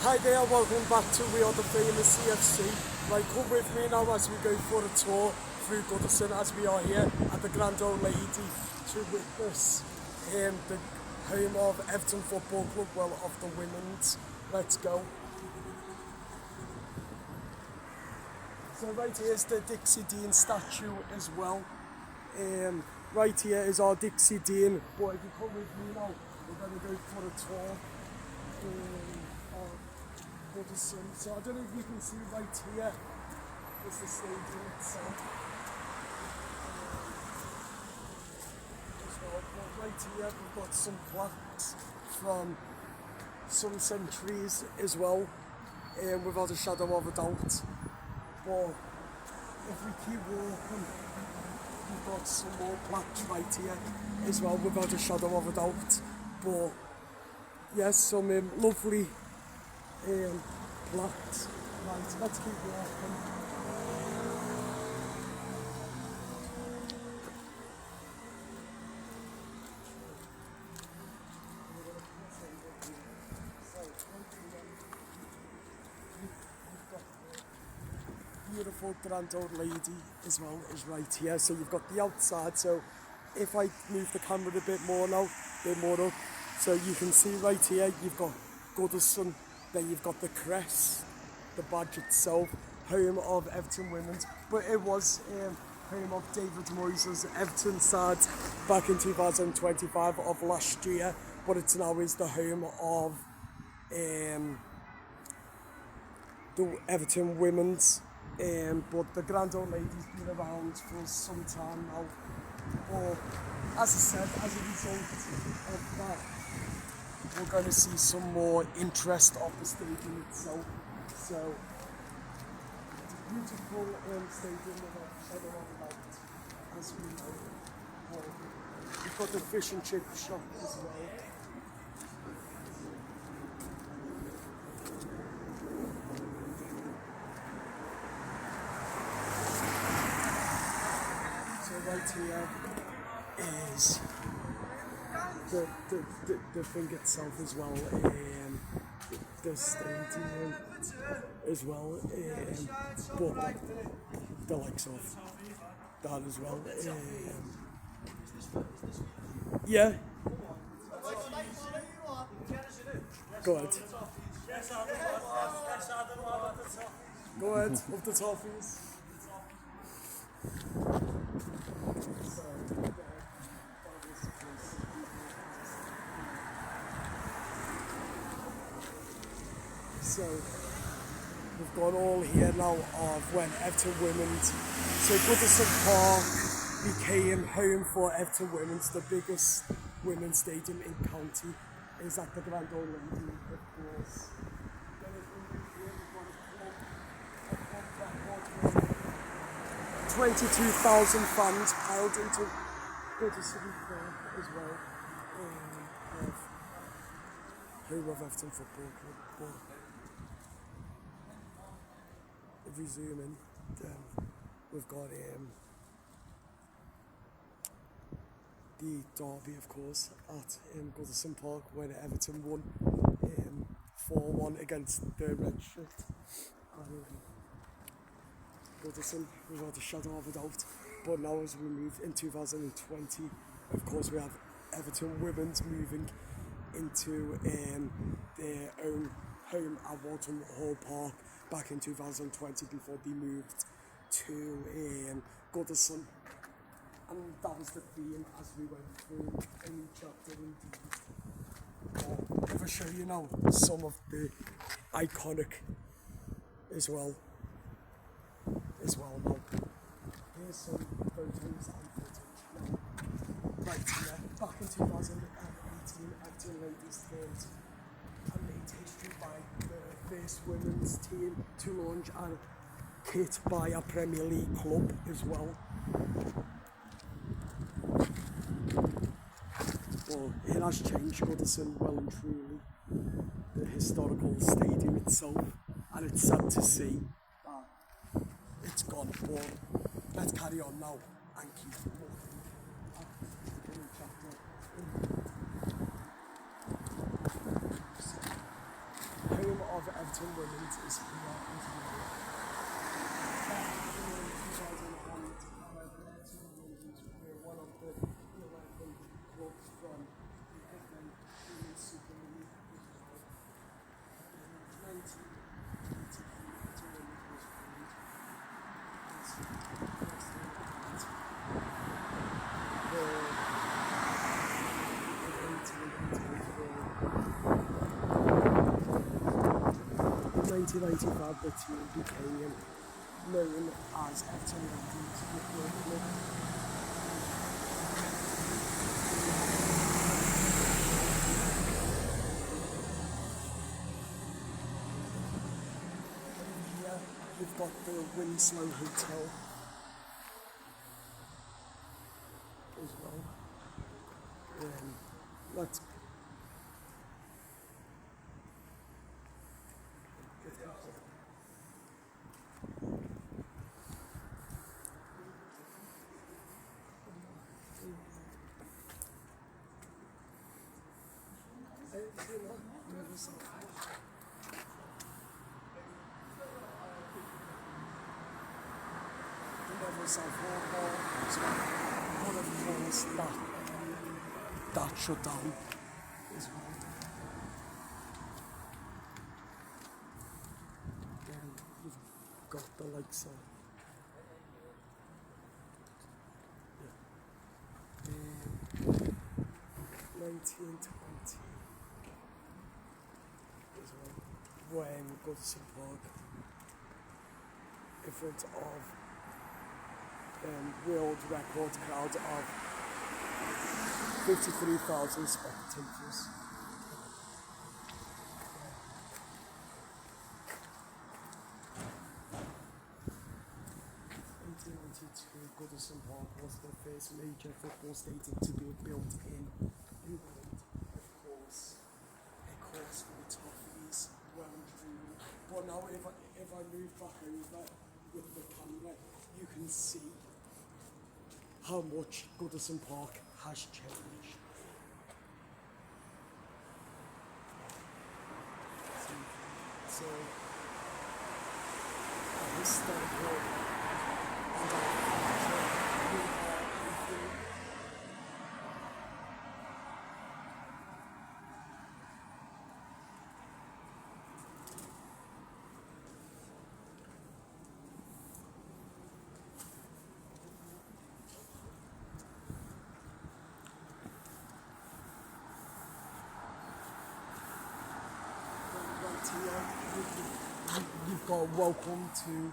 Hi there, welcome back to We Are The Famous CFC. Right, come with me now as we go for a tour through Goodison as we are here at the Grand Old Lady to witness the home of Everton Football Club, well, of the women's. Let's go. So right here is the Dixie Dean statue as well. Right here is our Dixie Dean, but if you come with me now, we're going to go for a tour of Goodison. So I don't know if you can see right here is the stadium itself. As well. But right here we've got some plaques from some centuries as well, without a shadow of a doubt. But if we keep walking, we've got some more plaques right here as well, without a shadow of a doubt. But yes, some lovely plaques. Right, let's keep walking. Beautiful Grand Old Lady as well is right here. So you've got the outside. So if I move the camera a bit more now, a bit more up, so you can see right here you've got Goodison, then you've got the crest, the badge itself, home of Everton Women's. But it was home of David Moyes' Everton side back in 2025 of last year. But it's now is the home of the Everton Women's. But the Grand Old Lady's been around for some time now. But as I said, as a result of that, we're going to see some more interest of the stadium itself. So it's a beautiful stadium without a shadow of a doubt, as we know. We've got the fish and chip shop as well. Right here is the thing itself as well, the stadium as well, but the likes of that as well. Yeah. Go ahead. Go ahead, of the toffees. So we've got all here now of when Everton Women's. So Goodison Park became home for Everton Women's, the biggest women's stadium in county. Is at the Grand Old Lady, of course. Then if we move here, we've got a club 22,000 fans piled into Goodison Park as well. Home of Everton Football Club. But if we zoom in, then we've got the derby, of course, at Goodison Park when Everton won 4-1 against the Red Shirt. Goodison, without a shadow of a doubt. But now as we move in 2020, of course we have Everton Women's moving into their own home at Walton Hall Park back in 2020 before they moved to Goodison. And that was the theme as we went through any chapter indeed. If I show you now some of the iconic as well now. Here's some photos and footage now. Right here, back in 2018, Everton ladies turned and made history by the first women's team to launch a kit by a Premier League club as well. Well, it has changed Goodison well and truly, the historical stadium itself, and it's sad to see that it's gone. But let's carry on now and keep walking at the new chapter. Home of of Everton Women's is here as well. Back in 2008, however, Everton Women's were one of the 11 clubs from the FA Women's Super League as well. In 1983, Everton Women's was formed as Western and the 1995 the team became known as Everton Women's Football Club. Here you've got the Winslow Hotel as well. Let's but of course that shut down as well. Then you've got the likes of 1920 as well, when Goodison Park in front of world record crowd of 53,000 spectators. 1992, Goodison Park was the first major football stadium to be built in England. Of course, a course for the toughies, well and truly. But now if I move back over with the camera, you can see how much Goodison Park has changed. So a historical and our future, we are anything. You've got welcome to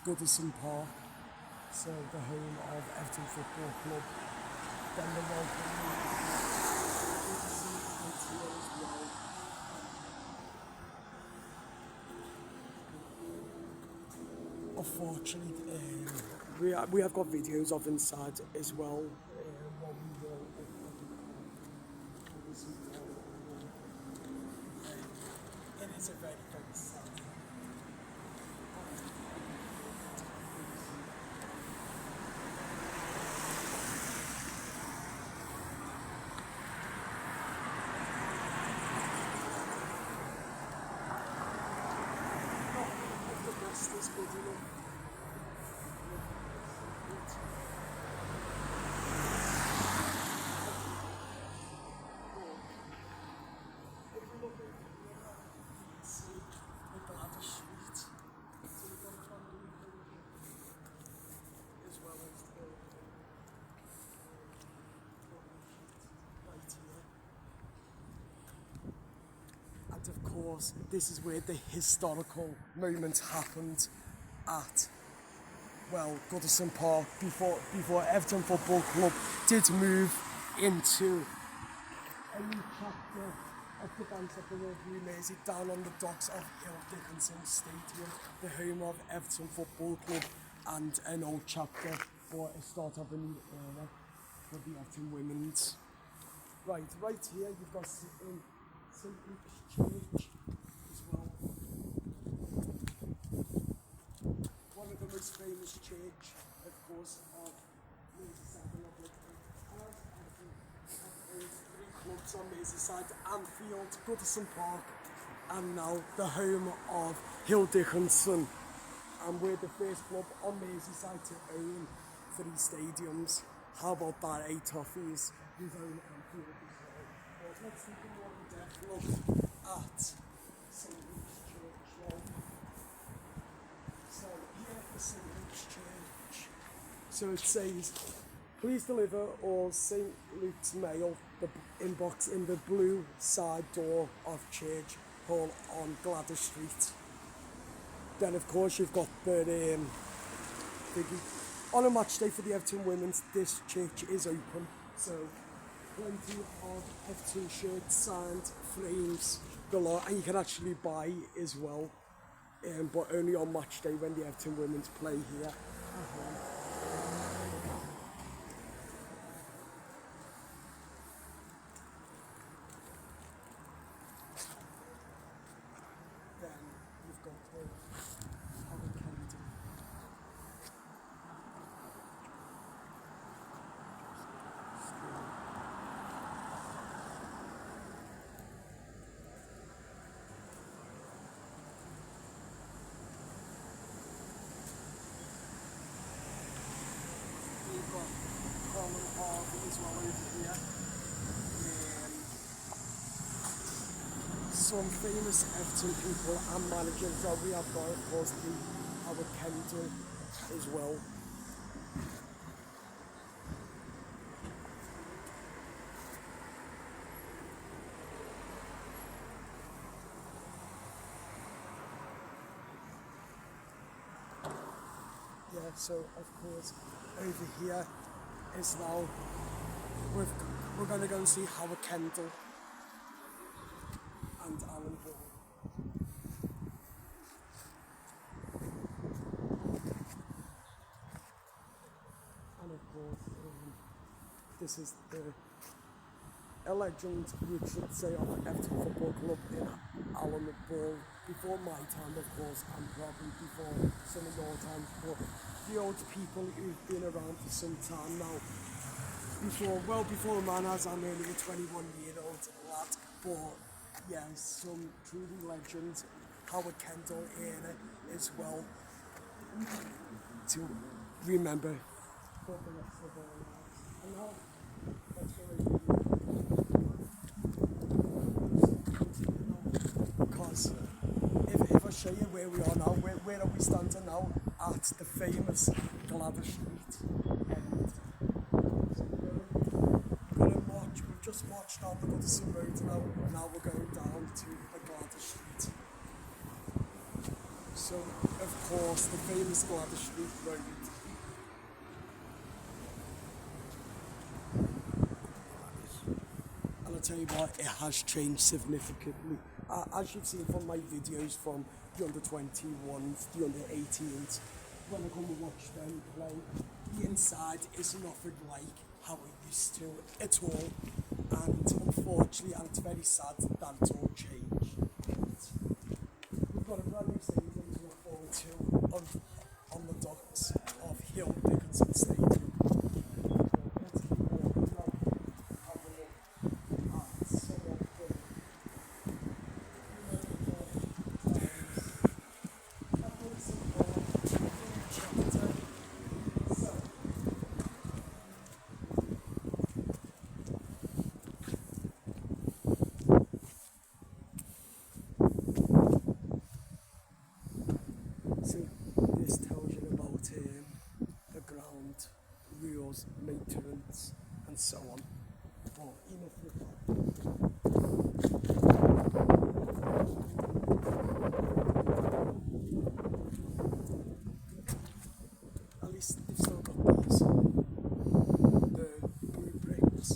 Goodison Park, so the home of Everton Football Club. Then the welcome Goodison is here as well. Unfortunately, we have got videos of inside as well. What we will Goodison Park. It is a very, very sad. This good enough. And of course, this is where the historical moment happened at, well, Goodison Park before Everton Football Club did move into a new chapter of the banks of the River Mersey down on the docks of Dickinson Stadium, the home of Everton Football Club, and an old chapter for a start of a new era for the Everton Women's. Right here you've got Simply Church as well. One of the most famous church, of course, of Merseyside and Liverpool. Everton have owned 3 clubs on Merseyside: Anfield, Goodison Park, and now the home of Goodison. And we're the first club on Merseyside to own 3 stadiums. How about that, 8 toffees? We've owned Anfield as well. But let's take a more in-depth look at St. Luke's Church now. So here is St. Luke's Church. So it says, please deliver all St. Luke's mail, the inbox in the blue side door of Church Hall on Goodison Street. Then of course you've got the thingy. On a match day for the Everton Women's, this church is open, so plenty of Everton shirts, signed, frames below, and you can actually buy as well, but only on match day when the Everton Women's play here at home. Then you've got Howard Kennedy. You've got Colin Harvey as well over here. Some famous Everton people and managers that we have got, of course, the Howard Kennedy as well. Yeah, so of course over here is now we're going to go and see Howard Kendall and Alan Ball. And of course this is a legend, you should say, of Everton Football Club in Alan Ball. Before my time, of course, and probably before some of your times, but the old people who've been around for some time now, before a man as I'm only a 21-year-old lad, but yeah, some truly legends, Howard Kendall era as well, to remember for the rest of our lives. And now, let's go because if I show you where we are now, where are we standing now? At the famous Goodison Street end. So we've just marched down the Goodison Road now we're going down to the Goodison Street. So, of course, the famous Goodison Street Road. And I'll tell you what, it has changed significantly. As you've seen from my videos from the under-21s, the under-18s, when I come and watch them play, the inside is nothing like how it used to at all. And unfortunately, and it's very sad that it's all changed. We've got a brand new stadium to look forward to on the docks of Goodison Stadium. Let's keep walking now. Have a look at some of the So this tells you about the ground, rules, maintenance, and so on. But enough with that. At least they've still got these, the blue bricks.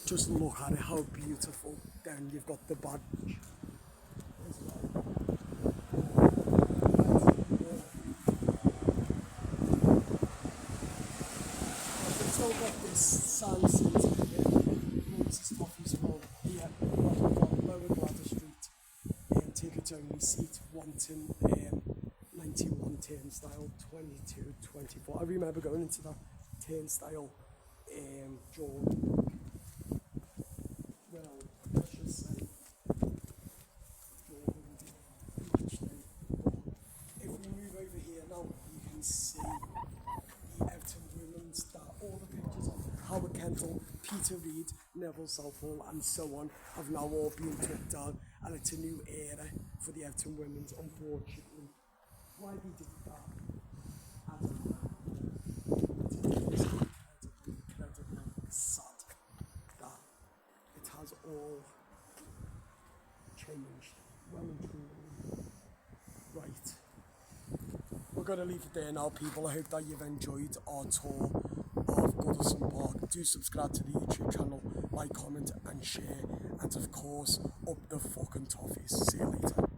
Just look at it, how beautiful. Then you've got the badge as well. Still got this sand centre here, Moses Toffee's Hall here, on Lower Goodison Street, tickets only, seat 91 turnstile, 22, 24. I remember going into that turnstile during, well, let's just say, each day. But if we move over here now, you can see the Everton women's, that all the pictures of Howard Kendall, Peter Reid, Neville Southall and so on have now all been took down, and it's a new era for the Everton women's, unfortunately. Why they did that, I don't know. It's incredibly sad that it has all changed well and truly. Right. We're going to leave it there now, people. I hope that you've enjoyed our tour of Goodison Park. Do subscribe to the YouTube channel, like, comment and share, and of course, up the fucking toffees. See you later.